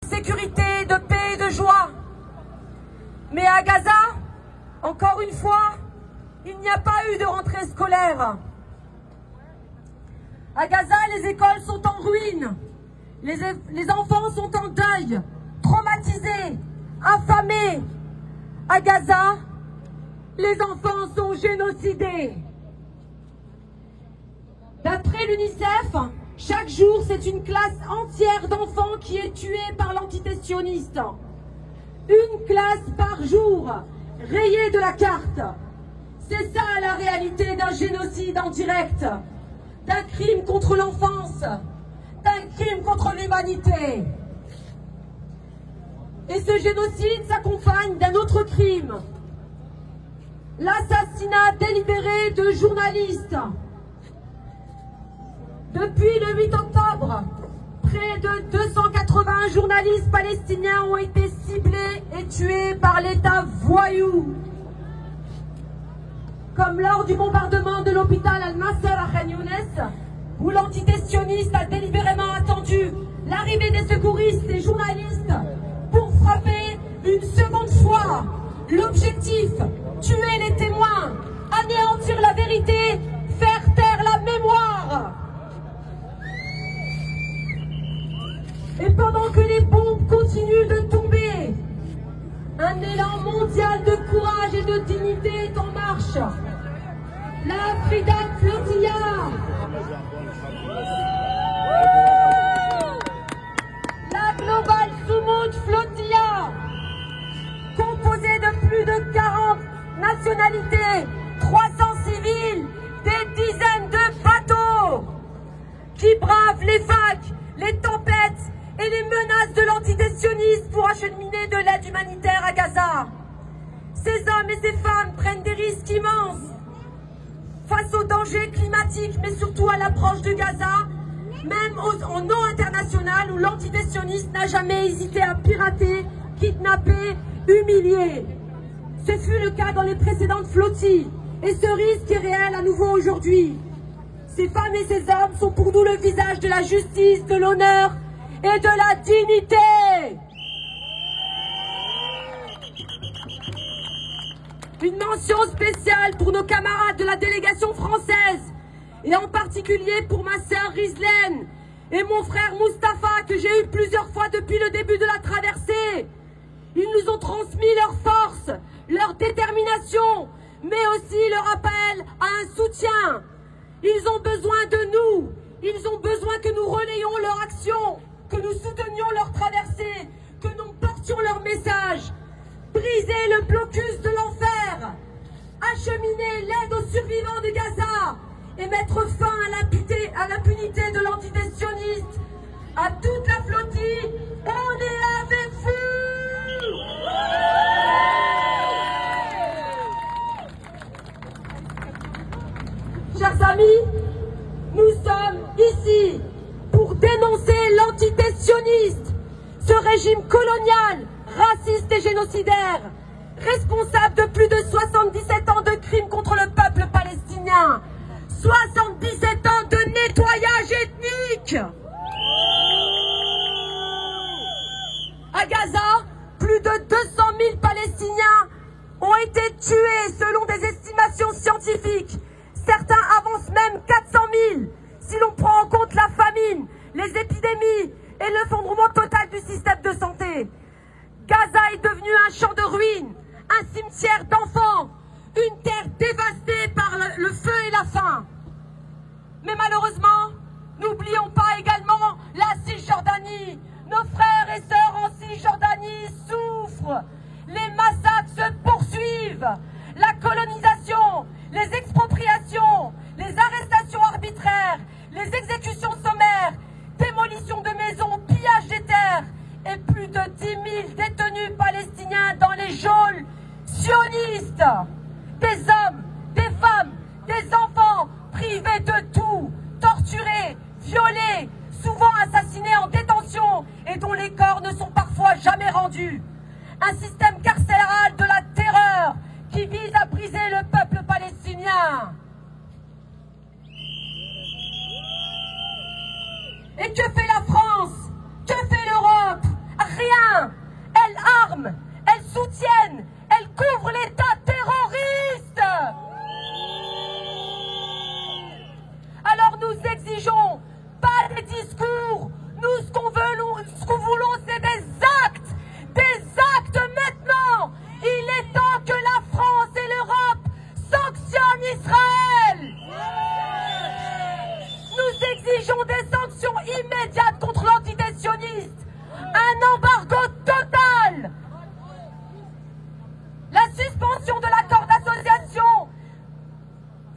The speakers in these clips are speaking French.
sécurité, de paix et de joie. Mais à Gaza, encore une fois, il n'y a pas eu de rentrée scolaire. À Gaza, les écoles sont en ruine. Les enfants sont en deuil, traumatisés, affamés. À Gaza, les enfants sont génocidés. D'après l'UNICEF, chaque jour, c'est une classe entière d'enfants qui est tuée par l'entité sioniste. Une classe par jour, rayée de la carte. C'est ça la réalité d'un génocide en direct, d'un crime contre l'enfance, d'un crime contre l'humanité. Et ce génocide s'accompagne d'un autre crime, l'assassinat délibéré de journalistes. Depuis le 8 octobre, près de 280 journalistes palestiniens ont été ciblés et tués par l'État voyou. Comme lors du bombardement de l'hôpital Al-Nasser à Khan Younes, où l'entité sioniste a délibérément attendu l'arrivée des secouristes et journalistes pour frapper une seconde fois. L'objectif, tuer les témoins, anéantir la vérité, faire taire la mémoire. Et pendant que les bombes continuent de tomber, un élan mondial de courage et de dignité est en marche. La Freedom Flotilla, la Global Sumud Flotilla, composée de plus de 40 nationalités, 300 civils, des dizaines de bateaux, qui bravent les vagues, les tempêtes et les menaces de l'entité sioniste pour acheminer de l'aide humanitaire à Gaza. Ces hommes et ces femmes prennent des risques immenses face aux dangers climatiques, mais surtout à l'approche de Gaza, même en eau internationale où l'entité sioniste n'a jamais hésité à pirater, kidnapper, humilier. Ce fut le cas dans les précédentes flottilles, et ce risque est réel à nouveau aujourd'hui. Ces femmes et ces hommes sont pour nous le visage de la justice, de l'honneur et de la dignité. Une mention spéciale pour nos camarades de la délégation française, et en particulier pour ma sœur Rizlen et mon frère Mustapha, que j'ai eu plusieurs fois depuis le début de la traversée. Ils nous ont transmis leur force, leur détermination, mais aussi leur appel à un soutien. Ils ont besoin de nous, ils ont besoin que nous relayions leur action, que nous soutenions leur traversée, que nous portions leur message. Briser le blocus de l'enfer, acheminer l'aide aux survivants de Gaza et mettre fin à l'impunité de l'entité sioniste. À toute la flottille, on est avec vous! Chers amis, nous sommes ici pour dénoncer l'entité sioniste, ce régime colonial, raciste et génocidaire, responsable de plus de 77 ans de crimes contre le peuple palestinien, 77 ans de nettoyage ethnique. À Gaza, plus de 200 000 Palestiniens ont été tués selon des estimations scientifiques. Certains avancent même 400 000 si l'on prend en compte la famine, les épidémies et l'effondrement total du système de santé. Gaza est devenu un champ de ruines, un cimetière d'enfants, une terre dévastée par le feu et la faim. Mais malheureusement, n'oublions pas également la Cisjordanie. Nos frères et sœurs en Cisjordanie souffrent. Les massacres se poursuivent. La colonisation, les expropriations, les arrestations arbitraires, les exécutions sommaires, démolition de maisons, pillage des terres et plus de 10 000 détenus palestiniens dans les geôles sionistes. Des hommes, des femmes, des enfants privés de tout, torturés, violés, souvent assassinés en détention et dont les corps ne sont parfois jamais rendus. Un système carcéral de la terreur qui vise à briser le peuple palestinien. Et que fait la France? Que fait l'Europe? arment, elles soutiennent, elles couvrent l'État terroriste. Alors nous exigeons pas des discours, nous ce qu'on voulons c'est des actes maintenant. Il est temps que la France et l'Europe sanctionnent Israël. Nous exigeons des sanctions immédiates contre l'entité sioniste, un embargo total, la suspension de l'accord d'association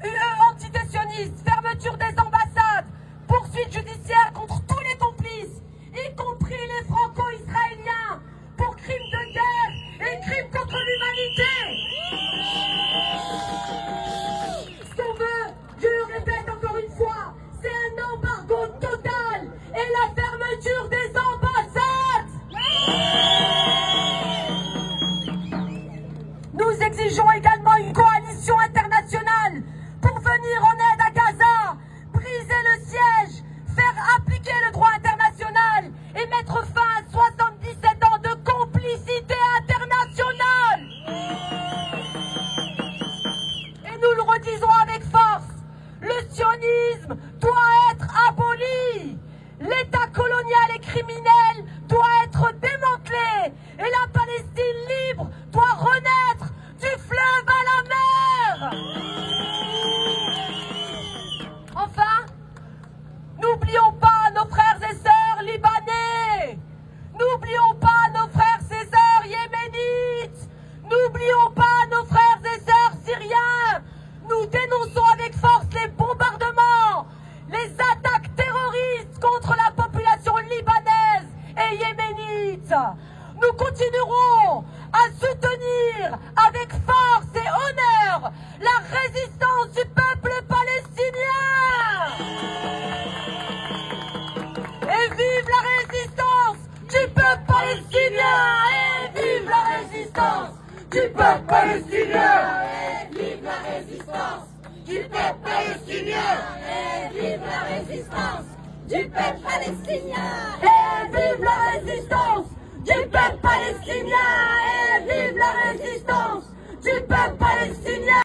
UE-entité sioniste, fermeture des ambassades, poursuites judiciaires contre tous les complices, y compris les franco-israéliens, pour crimes de guerre et crimes contre l'humanité. Ce qu'on veut, je le répète encore une fois, c'est un embargo total et la fermeture des ambassades. Nous exigeons également une coalition internationale pour venir en aide à Gaza, briser le siège, faire appliquer le droit international et mettre fin à 77 ans de complicité internationale. Et nous le redisons avec force, le sionisme doit être aboli. L'État colonial et criminel doit être démantelé et la Palestine libre doit renaître du fleuve à la mer. Enfin, n'oublions pas nos frères et sœurs libanais. N'oublions pas nos frères et sœurs yéménites. N'oublions pas nos frères et sœurs syriens. Nous dénonçons avec force les bombardements, les attaques terroristes contre la population libanaise et yéménite. Nous continuerons à soutenir avec force et honneur la résistance du peuple palestinien. Et vive la résistance du peuple palestinien. Et vive la résistance du peuple palestinien. Et vive la résistance du peuple palestinien. Et vive la résistance du peuple palestinien. Et vive la résistance du peuple palestinien. Et vive la résistance du peuple palestinien.